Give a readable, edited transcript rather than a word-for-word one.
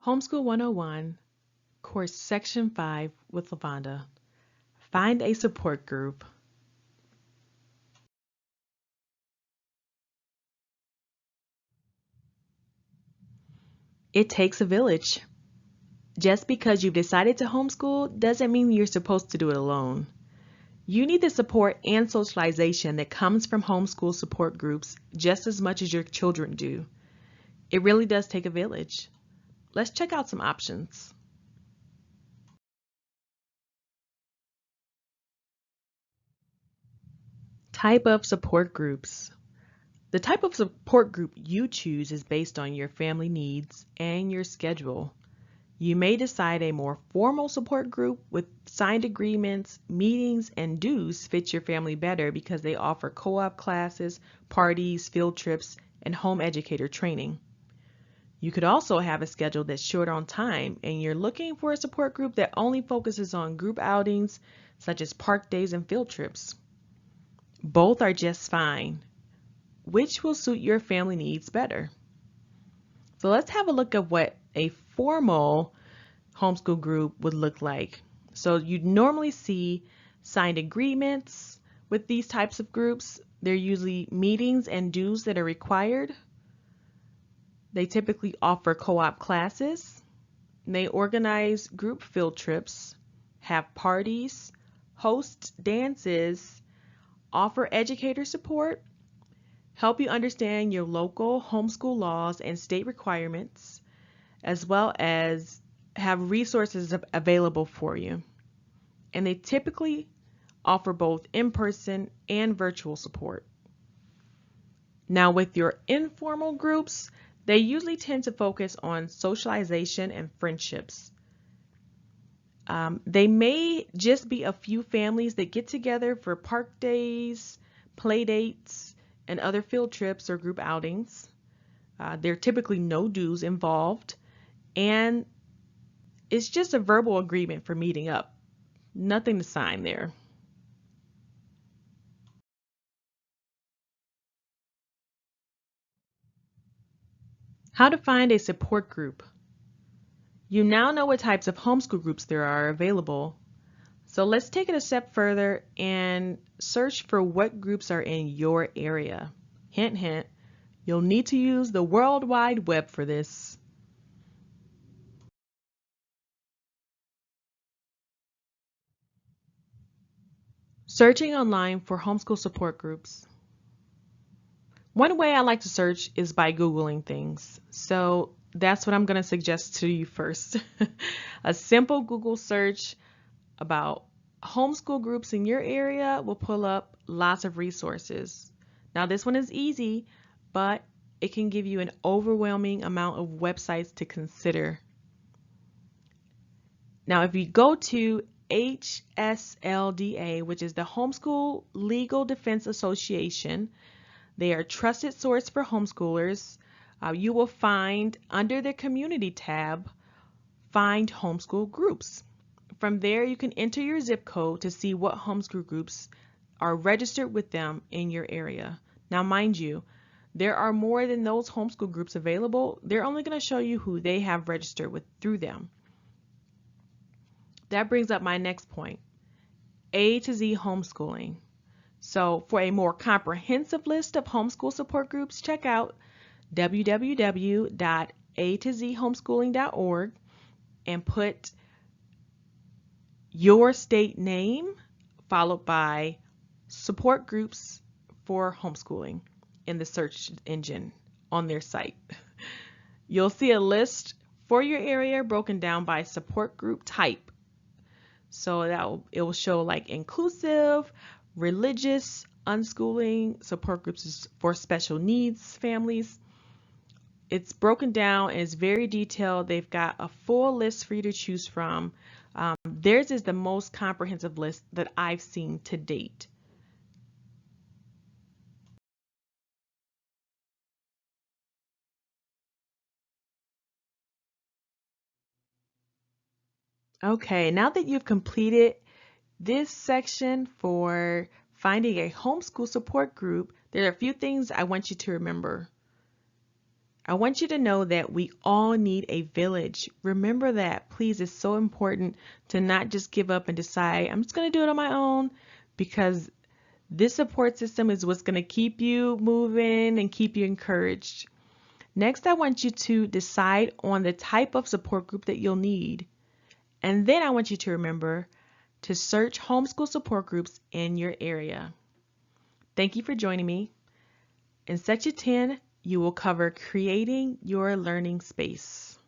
Homeschool 101, Course Section 5 with LaVonda. Find a support group. It takes a village. Just because you've decided to homeschool doesn't mean you're supposed to do it alone. You need the support and socialization that comes from homeschool support groups just as much as your children do. It really does take a village. Let's check out some options. Type of support groups. The type of support group you choose is based on your family needs and your schedule. You may decide a more formal support group with signed agreements, meetings, and dues fit your family better because they offer co-op classes, parties, field trips, and home educator training. You could also have a schedule that's short on time and you're looking for a support group that only focuses on group outings such as park days and field trips. Both are just fine. Which will suit your family needs better? So let's have a look at what a formal homeschool group would look like. So you'd normally see signed agreements with these types of groups. They're usually meetings and dues that are required. They typically offer co-op classes. They organize group field trips, have parties, host dances, offer educator support, help you understand your local homeschool laws and state requirements, as well as have resources available for you. And they typically offer both in-person and virtual support. Now with your informal groups, they usually tend to focus on socialization and friendships. They may just be a few families that get together for park days, play dates, and other field trips or group outings. There are typically no dues involved, and it's just a verbal agreement for meeting up. Nothing to sign there. How to find a support group. You now know what types of homeschool groups there are available. So let's take it a step further and search for what groups are in your area. Hint, hint, you'll need to use the World Wide Web for this. Searching online for homeschool support groups. One way I like to search is by Googling things. So that's what I'm going to suggest to you first. A simple Google search about homeschool groups in your area will pull up lots of resources. Now this one is easy, but it can give you an overwhelming amount of websites to consider. Now if you go to HSLDA, which is the Homeschool Legal Defense Association, they are a trusted source for homeschoolers. You will find under the community tab, find homeschool groups. From there, you can enter your zip code to see what homeschool groups are registered with them in your area. Now, mind you, there are more than those homeschool groups available. They're only going to show you who they have registered with through them. That brings up my next point, A to Z homeschooling. So for a more comprehensive list of homeschool support groups, check out www.atozhomeschooling.org and put your state name followed by support groups for homeschooling in the search engine on their site. You'll see a list for your area broken down by support group type. So it will show like inclusive, religious, unschooling, support groups for special needs families. It's broken down and it's very detailed. They've got a full list for you to choose from. Theirs is the most comprehensive list that I've seen to date. Okay, now that you've completed this section for finding a homeschool support group, there are a few things I want you to remember. I want you to know that we all need a village. Remember that, please. It's so important to not just give up and decide, I'm just going to do it on my own, because this support system is what's going to keep you moving and keep you encouraged. Next, I want you to decide on the type of support group that you'll need. And then I want you to remember to search homeschool support groups in your area. Thank you for joining me. In Section 10, you will cover creating your learning space.